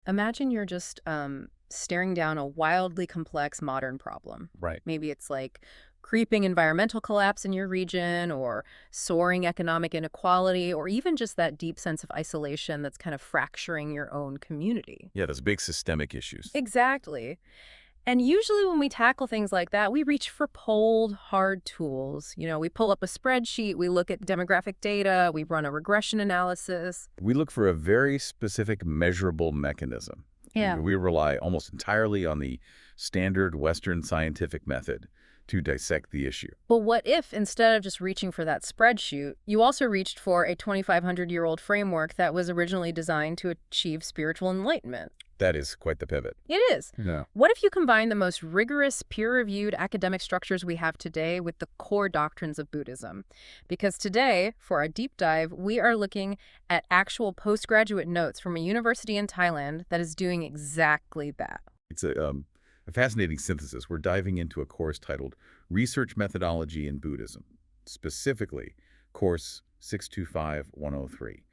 Imagine you're just staring down a wildly complex modern problem. Right. Maybe it's like creeping environmental collapse in your region, or soaring economic inequality, or even just that deep sense of isolation that's kind of fracturing your own community. Yeah, those big systemic issues. Exactly. And usually when we tackle things like that, we reach for cold, hard tools. We pull up a spreadsheet, we look at demographic data, we run a regression analysis. We look for a very specific measurable mechanism. Yeah. And we rely almost entirely on the standard Western scientific method to dissect the issue. But what if, instead of just reaching for that spreadsheet, you also reached for a 2,500-year-old framework that was originally designed to achieve spiritual enlightenment? That is quite the pivot. It is. Yeah. What if you combine the most rigorous, peer-reviewed academic structures we have today with the core doctrines of Buddhism? Because today, for our deep dive, we are looking at actual postgraduate notes from a university in Thailand that is doing exactly that. It's a fascinating synthesis. We're diving into a course titled Research Methodology in Buddhism, specifically Course 625103.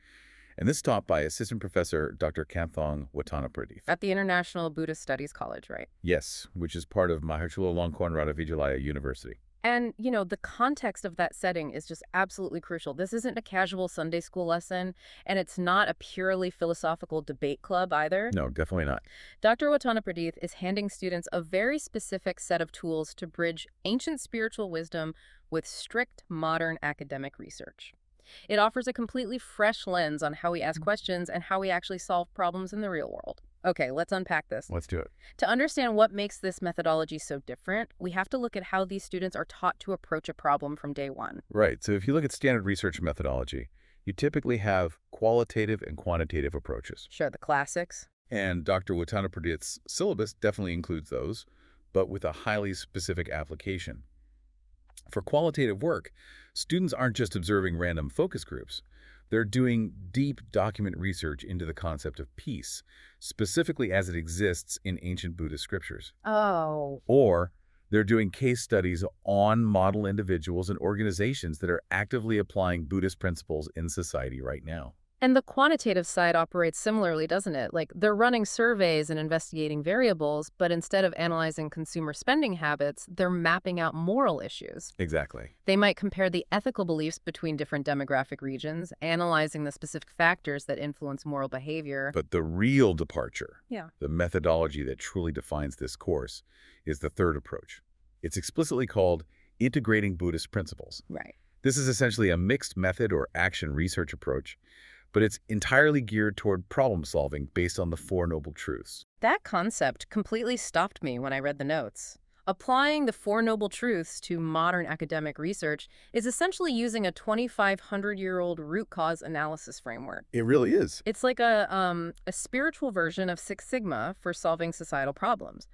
And this is taught by Assistant Professor Dr. KhantongWattanapradith. At the International Buddhist Studies College, right? Yes, which is part of Mahachulalongkorn Radhavidyalaya University. And, the context of that setting is just absolutely crucial. This isn't a casual Sunday school lesson, and it's not a purely philosophical debate club either. No, definitely not. Dr. Wattanapradith is handing students a very specific set of tools to bridge ancient spiritual wisdom with strict modern academic research. It offers a completely fresh lens on how we ask questions and how we actually solve problems in the real world. Okay, let's unpack this. Let's do it. To understand what makes this methodology so different, we have to look at how these students are taught to approach a problem from day one. Right. So if you look at standard research methodology, you typically have qualitative and quantitative approaches. Sure, the classics. And Dr. Wattanapradith's syllabus definitely includes those, but with a highly specific application. For qualitative work, students aren't just observing random focus groups. They're doing deep document research into the concept of peace, specifically as it exists in ancient Buddhist scriptures. Oh. Or they're doing case studies on model individuals and organizations that are actively applying Buddhist principles in society right now. And the quantitative side operates similarly, doesn't it? Like, they're running surveys and investigating variables, but instead of analyzing consumer spending habits, they're mapping out moral issues. Exactly. They might compare the ethical beliefs between different demographic regions, analyzing the specific factors that influence moral behavior. But the real departure, Yeah. the methodology that truly defines this course, is the third approach. It's explicitly called integrating Buddhist principles. Right. This is essentially a mixed method or action research approach, but it's entirely geared toward problem solving based on the Four Noble Truths. That concept completely stopped me when I read the notes. Applying the Four Noble Truths to modern academic research is essentially using a 2,500-year-old root cause analysis framework. It really is. It's like a spiritual version of Six Sigma for solving societal problems.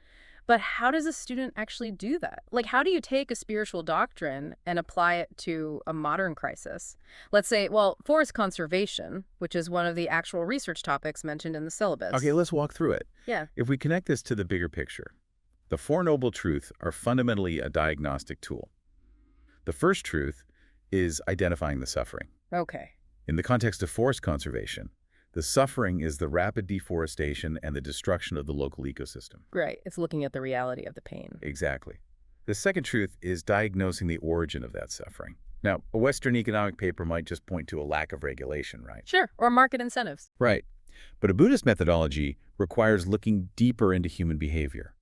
But how does a student actually do that? Like, how do you take a spiritual doctrine and apply it to a modern crisis? Let's say, forest conservation, which is one of the actual research topics mentioned in the syllabus. Okay, let's walk through it. Yeah. If we connect this to the bigger picture, the Four Noble Truths are fundamentally a diagnostic tool. The first truth is identifying the suffering. Okay. In the context of forest conservation, the suffering is the rapid deforestation and the destruction of the local ecosystem. Right. It's looking at the reality of the pain. Exactly. The second truth is diagnosing the origin of that suffering. Now, a Western economic paper might just point to a lack of regulation, right? Sure. Or market incentives. Right. But a Buddhist methodology requires looking deeper into human behavior.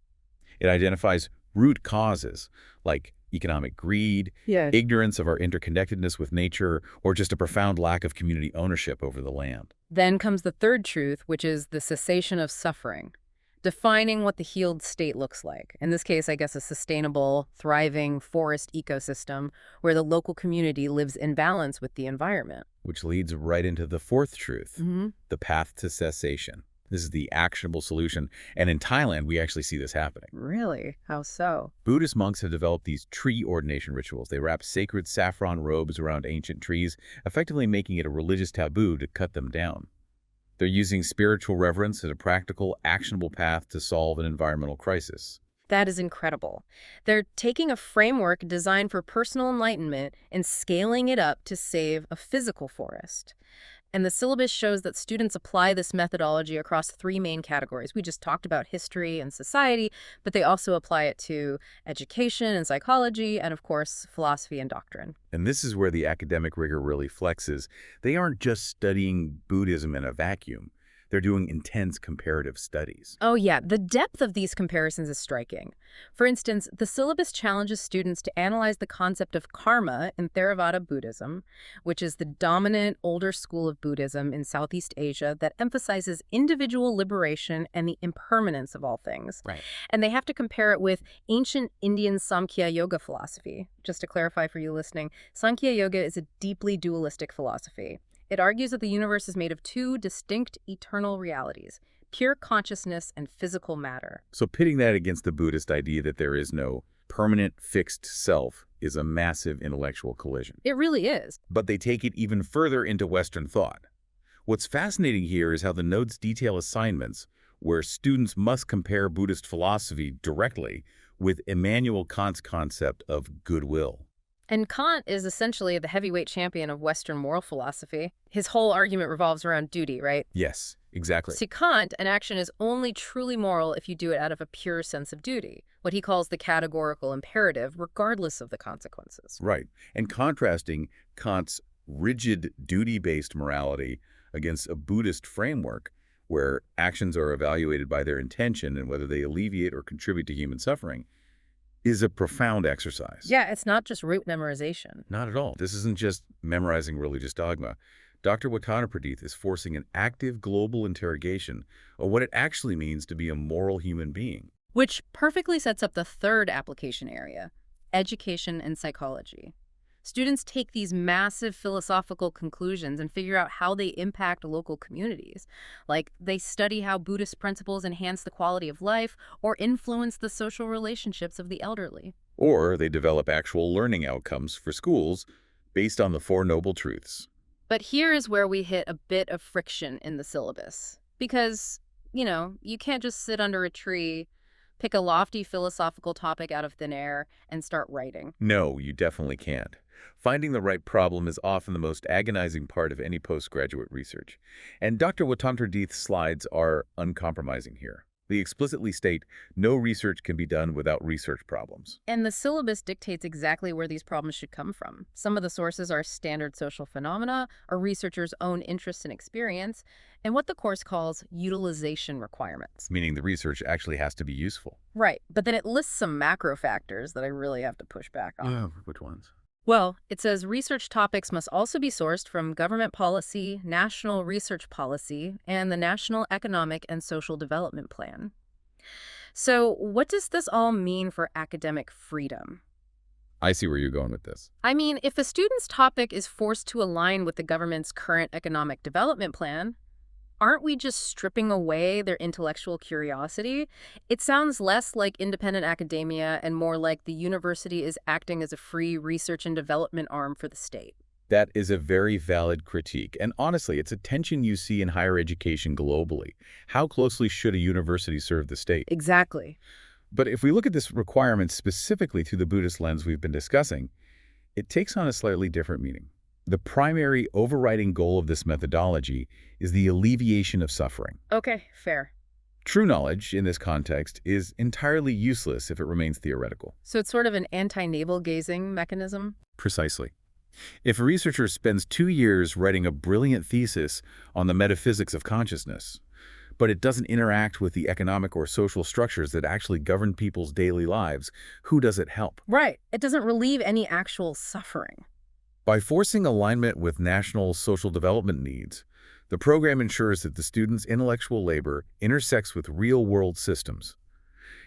It identifies root causes like economic greed, ignorance of our interconnectedness with nature, or just a profound lack of community ownership over the land. Then comes the third truth, which is the cessation of suffering, defining what the healed state looks like. In this case, I guess a sustainable, thriving forest ecosystem where the local community lives in balance with the environment. Which leads right into the fourth truth, the path to cessation. This is the actionable solution, and in Thailand, we actually see this happening. Really? How so? Buddhist monks have developed these tree ordination rituals. They wrap sacred saffron robes around ancient trees, effectively making it a religious taboo to cut them down. They're using spiritual reverence as a practical, actionable path to solve an environmental crisis. That is incredible. They're taking a framework designed for personal enlightenment and scaling it up to save a physical forest. And the syllabus shows that students apply this methodology across three main categories. We just talked about history and society, but they also apply it to education and psychology, and of course, philosophy and doctrine. And this is where the academic rigor really flexes. They aren't just studying Buddhism in a vacuum. They're doing intense comparative studies. Oh yeah, the depth of these comparisons is striking. For instance, the syllabus challenges students to analyze the concept of karma in Theravada Buddhism, which is the dominant older school of Buddhism in Southeast Asia that emphasizes individual liberation and the impermanence of all things. Right. And they have to compare it with ancient Indian Samkhya Yoga philosophy. Just to clarify for you listening, Samkhya Yoga is a deeply dualistic philosophy. It argues that the universe is made of two distinct eternal realities, pure consciousness and physical matter. So pitting that against the Buddhist idea that there is no permanent fixed self is a massive intellectual collision. It really is. But they take it even further into Western thought. What's fascinating here is how the notes detail assignments where students must compare Buddhist philosophy directly with Immanuel Kant's concept of goodwill. And Kant is essentially the heavyweight champion of Western moral philosophy. His whole argument revolves around duty, right? Yes, exactly. See, Kant, an action is only truly moral if you do it out of a pure sense of duty, what he calls the categorical imperative, regardless of the consequences. Right. And contrasting Kant's rigid duty-based morality against a Buddhist framework where actions are evaluated by their intention and whether they alleviate or contribute to human suffering, is a profound exercise. Yeah, it's not just rote memorization. Not at all. This isn't just memorizing religious dogma. Dr. Wattanapradith is forcing an active global interrogation of what it actually means to be a moral human being. Which perfectly sets up the third application area, education and psychology. Students take these massive philosophical conclusions and figure out how they impact local communities. Like, they study how Buddhist principles enhance the quality of life or influence the social relationships of the elderly. Or they develop actual learning outcomes for schools based on the Four Noble Truths. But here is where we hit a bit of friction in the syllabus. Because, you can't just sit under a tree, pick a lofty philosophical topic out of thin air, and start writing. No, you definitely can't. Finding the right problem is often the most agonizing part of any postgraduate research. And Dr. Wattanapradith's slides are uncompromising here. They explicitly state no research can be done without research problems. And the syllabus dictates exactly where these problems should come from. Some of the sources are standard social phenomena, or researchers' own interest and experience, and what the course calls utilization requirements. Meaning the research actually has to be useful. Right, but then it lists some macro factors that I really have to push back on. Which ones? Well, it says research topics must also be sourced from government policy, national research policy, and the National Economic and Social Development Plan. So what does this all mean for academic freedom? I see where you're going with this. I mean, if a student's topic is forced to align with the government's current economic development plan, aren't we just stripping away their intellectual curiosity? It sounds less like independent academia and more like the university is acting as a free research and development arm for the state. That is a very valid critique. And honestly, it's a tension you see in higher education globally. How closely should a university serve the state? Exactly. But if we look at this requirement specifically through the Buddhist lens we've been discussing, it takes on a slightly different meaning. The primary overriding goal of this methodology is the alleviation of suffering. Okay, fair. True knowledge, in this context, is entirely useless if it remains theoretical. So it's sort of an anti-navel-gazing mechanism? Precisely. If a researcher spends 2 years writing a brilliant thesis on the metaphysics of consciousness, but it doesn't interact with the economic or social structures that actually govern people's daily lives, who does it help? Right. It doesn't relieve any actual suffering. By forcing alignment with national social development needs, the program ensures that the students' intellectual labor intersects with real-world systems.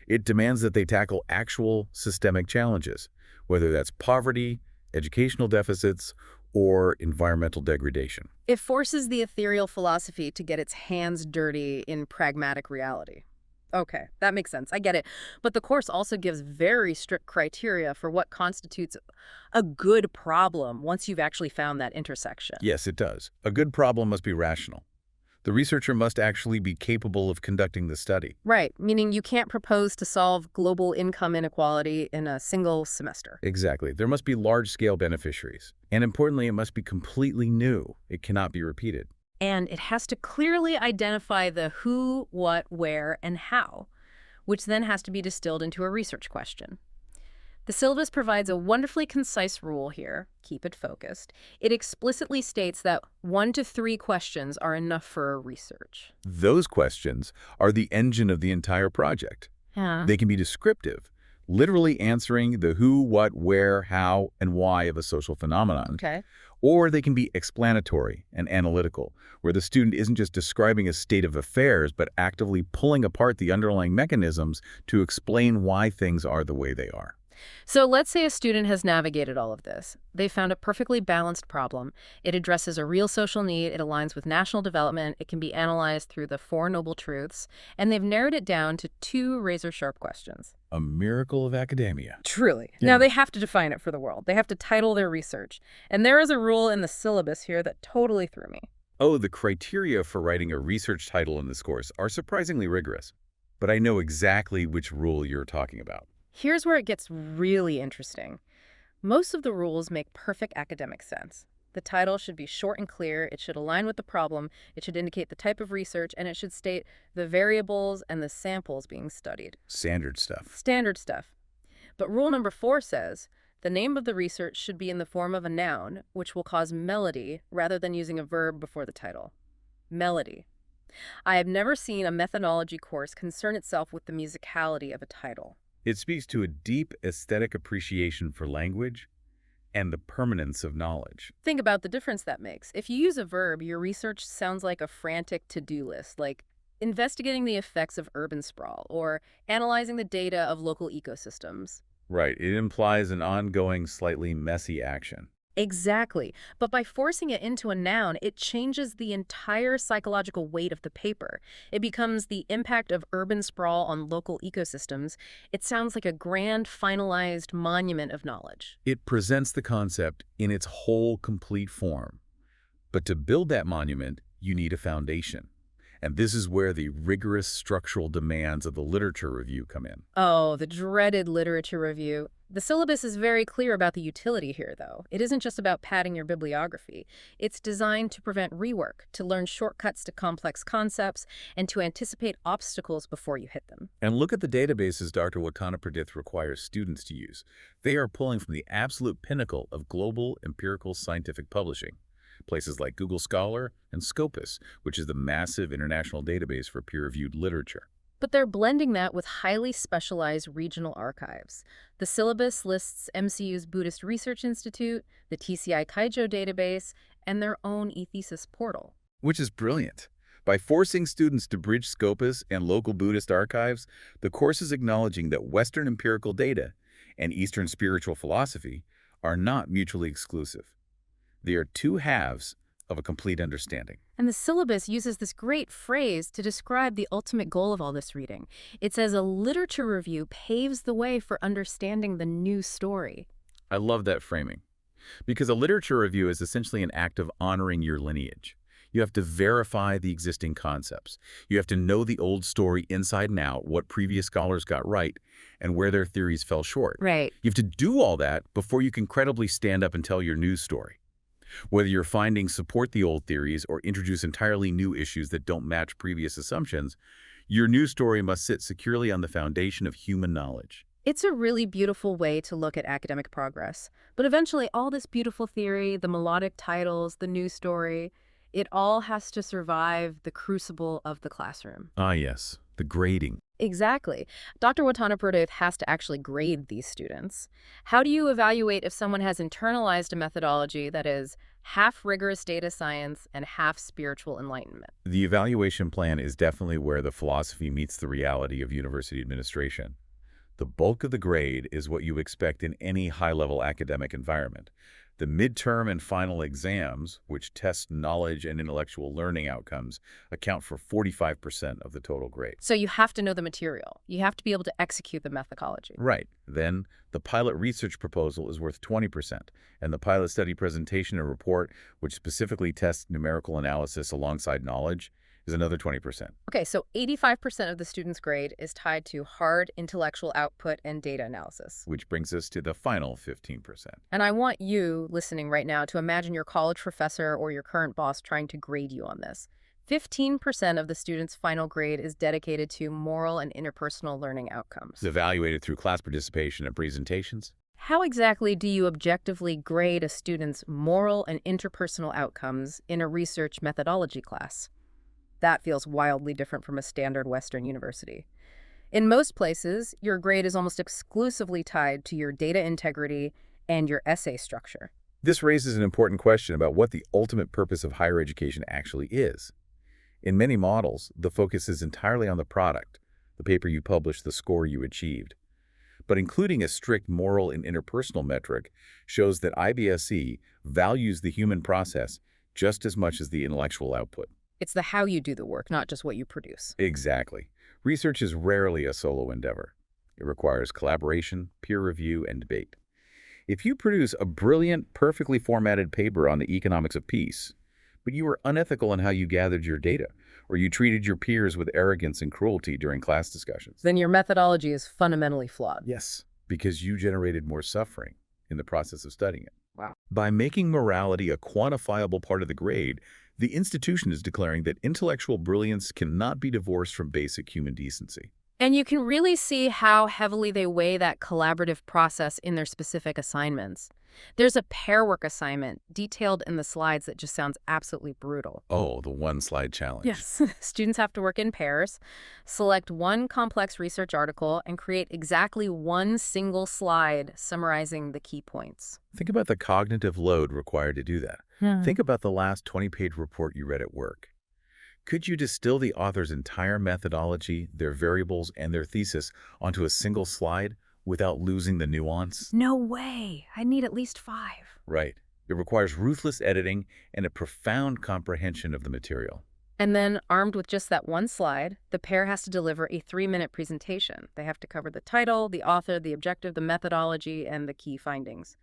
It demands that they tackle actual systemic challenges, whether that's poverty, educational deficits, or environmental degradation. It forces the ethereal philosophy to get its hands dirty in pragmatic reality. Okay, that makes sense. I get it. But the course also gives very strict criteria for what constitutes a good problem once you've actually found that intersection. Yes, it does. A good problem must be rational. The researcher must actually be capable of conducting the study. Right, meaning you can't propose to solve global income inequality in a single semester. Exactly. There must be large-scale beneficiaries. And importantly, it must be completely new. It cannot be repeated. And it has to clearly identify the who, what, where, and how, which then has to be distilled into a research question. The syllabus provides a wonderfully concise rule here. Keep it focused. It explicitly states that 1 to 3 questions are enough for a research. Those questions are the engine of the entire project. Yeah. They can be descriptive, literally answering the who, what, where, how, and why of a social phenomenon. Okay. Or they can be explanatory and analytical, where the student isn't just describing a state of affairs, but actively pulling apart the underlying mechanisms to explain why things are the way they are. So let's say a student has navigated all of this. They found a perfectly balanced problem. It addresses a real social need. It aligns with national development. It can be analyzed through the 4 noble truths. And they've narrowed it down to 2 razor-sharp questions. A miracle of academia. Truly. Yeah. Now, they have to define it for the world. They have to title their research. And there is a rule in the syllabus here that totally threw me. Oh, the criteria for writing a research title in this course are surprisingly rigorous. But I know exactly which rule you're talking about. Here's where it gets really interesting. Most of the rules make perfect academic sense. The title should be short and clear, it should align with the problem, it should indicate the type of research, and it should state the variables and the samples being studied. Standard stuff. Standard stuff. But rule number 4 says, the name of the research should be in the form of a noun, which will cause melody rather than using a verb before the title. Melody. I have never seen a methodology course concern itself with the musicality of a title. It speaks to a deep aesthetic appreciation for language and the permanence of knowledge. Think about the difference that makes. If you use a verb, your research sounds like a frantic to-do list, like investigating the effects of urban sprawl or analyzing the data of local ecosystems. Right. It implies an ongoing, slightly messy action. Exactly. But by forcing it into a noun, it changes the entire psychological weight of the paper. It becomes the impact of urban sprawl on local ecosystems. It sounds like a grand, finalized monument of knowledge. It presents the concept in its whole, complete form. But to build that monument, you need a foundation. And this is where the rigorous structural demands of the literature review come in. Oh, the dreaded literature review. The syllabus is very clear about the utility here, though. It isn't just about padding your bibliography. It's designed to prevent rework, to learn shortcuts to complex concepts, and to anticipate obstacles before you hit them. And look at the databases Dr. Wattanapradith requires students to use. They are pulling from the absolute pinnacle of global empirical scientific publishing. Places like Google Scholar and Scopus, which is the massive international database for peer-reviewed literature. But they're blending that with highly specialized regional archives. The syllabus lists MCU's Buddhist Research Institute, the TCI Kaijo database, and their own eThesis portal. Which is brilliant. By forcing students to bridge Scopus and local Buddhist archives, the course is acknowledging that Western empirical data and Eastern spiritual philosophy are not mutually exclusive. They are 2 halves of a complete understanding. And the syllabus uses this great phrase to describe the ultimate goal of all this reading. It says a literature review paves the way for understanding the new story. I love that framing. Because a literature review is essentially an act of honoring your lineage. You have to verify the existing concepts. You have to know the old story inside and out, what previous scholars got right, and where their theories fell short. Right. You have to do all that before you can credibly stand up and tell your news story. Whether your findings support the old theories or introduce entirely new issues that don't match previous assumptions, your news story must sit securely on the foundation of human knowledge. It's a really beautiful way to look at academic progress. But eventually, all this beautiful theory, the melodic titles, the news story, it all has to survive the crucible of the classroom. Ah, yes, the grading. Exactly. Dr. Wattanapradith has to actually grade these students. How do you evaluate if someone has internalized a methodology that is half rigorous data science and half spiritual enlightenment? The evaluation plan is definitely where the philosophy meets the reality of university administration. The bulk of the grade is what you expect in any high-level academic environment. The midterm and final exams, which test knowledge and intellectual learning outcomes, account for 45% of the total grade. So you have to know the material. You have to be able to execute the methodology. Right. Then, the pilot research proposal is worth 20%, and the pilot study presentation and report, which specifically tests numerical analysis alongside knowledge, is another 20%. Okay, so 85% of the student's grade is tied to hard intellectual output and data analysis. Which brings us to the final 15%. And I want you listening right now to imagine your college professor or your current boss trying to grade you on this. 15% of the student's final grade is dedicated to moral and interpersonal learning outcomes. It's evaluated through class participation and presentations. How exactly do you objectively grade a student's moral and interpersonal outcomes in a research methodology class? That feels wildly different from a standard Western university. In most places, your grade is almost exclusively tied to your data integrity and your essay structure. This raises an important question about what the ultimate purpose of higher education actually is. In many models, the focus is entirely on the product, the paper you published, the score you achieved. But including a strict moral and interpersonal metric shows that IBSE values the human process just as much as the intellectual output. It's the how you do the work, not just what you produce. Exactly. Research is rarely a solo endeavor. It requires collaboration, peer review, and debate. If you produce a brilliant, perfectly formatted paper on the economics of peace, but you were unethical in how you gathered your data, or you treated your peers with arrogance and cruelty during class discussions, then your methodology is fundamentally flawed. yes, because you generated more suffering in the process of studying it. Wow. By making morality a quantifiable part of the grade, the institution is declaring that intellectual brilliance cannot be divorced from basic human decency. And you can really see how heavily they weigh that collaborative process in their specific assignments. There's a pair work assignment detailed in the slides that just sounds absolutely brutal. Oh, the one-slide challenge. Yes. Students have to work in pairs, select one complex research article, and create exactly one single slide summarizing the key points. Think about the cognitive load required to do that. Think about the last 20-page report you read at work. Could you distill the author's entire methodology, their variables, and their thesis onto a single slide without losing the nuance? No way. I need at least 5. Right. It requires ruthless editing and a profound comprehension of the material. And then, armed with just that one slide, the pair has to deliver a 3-minute presentation. They have to cover the title, the author, the objective, the methodology, and the key findings.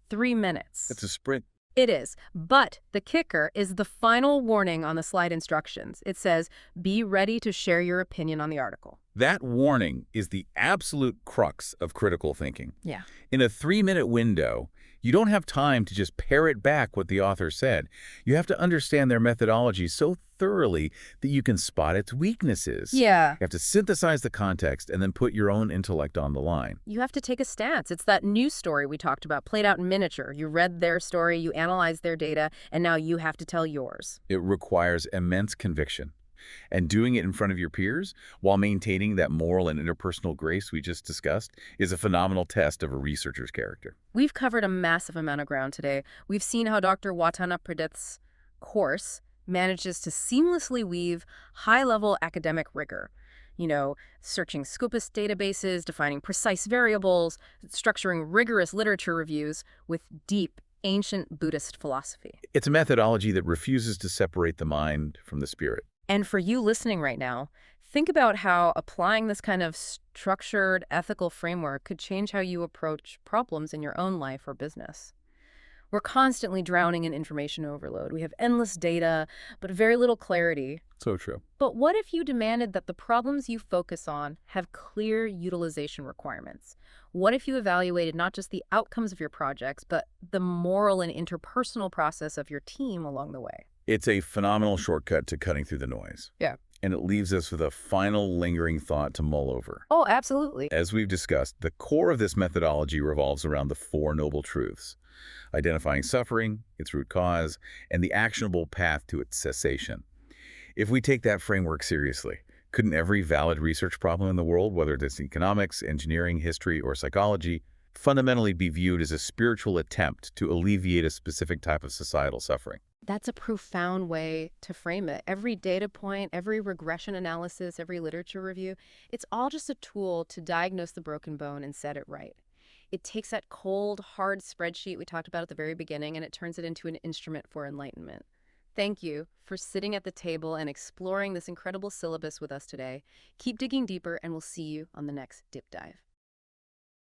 3 minutes. It's a sprint. It is. But the kicker is the final warning on the slide instructions. It says, be ready to share your opinion on the article. That warning is the absolute crux of critical thinking. Yeah. In a 3-minute window, you don't have time to just parrot back what the author said. You have to understand their methodology so thoroughly that you can spot its weaknesses. Yeah. You have to synthesize the context and then put your own intellect on the line. You have to take a stance. It's that news story we talked about, played out in miniature. You read their story, you analyzed their data, and now you have to tell yours. It requires immense conviction. And doing it in front of your peers while maintaining that moral and interpersonal grace we just discussed is a phenomenal test of a researcher's character. We've covered a massive amount of ground today. We've seen how Dr. Wattanapradith's course manages to seamlessly weave high-level academic rigor. Searching Scopus databases, defining precise variables, structuring rigorous literature reviews with deep, ancient Buddhist philosophy. It's a methodology that refuses to separate the mind from the spirit. And for you listening right now, think about how applying this kind of structured, ethical framework could change how you approach problems in your own life or business. We're constantly drowning in information overload. We have endless data, but very little clarity. So true. But what if you demanded that the problems you focus on have clear utilization requirements? What if you evaluated not just the outcomes of your projects, but the moral and interpersonal process of your team along the way? It's a phenomenal shortcut to cutting through the noise. Yeah. And it leaves us with a final lingering thought to mull over. Oh, absolutely. As we've discussed, the core of this methodology revolves around the 4 noble truths: identifying suffering, its root cause, and the actionable path to its cessation. If we take that framework seriously, couldn't every valid research problem in the world, whether it's economics, engineering, history, or psychology, fundamentally be viewed as a spiritual attempt to alleviate a specific type of societal suffering? That's a profound way to frame it. Every data point, every regression analysis, every literature review, it's all just a tool to diagnose the broken bone and set it right. It takes that cold, hard spreadsheet we talked about at the very beginning and it turns it into an instrument for enlightenment. Thank you for sitting at the table and exploring this incredible syllabus with us today. Keep digging deeper and we'll see you on the next Dip Dive.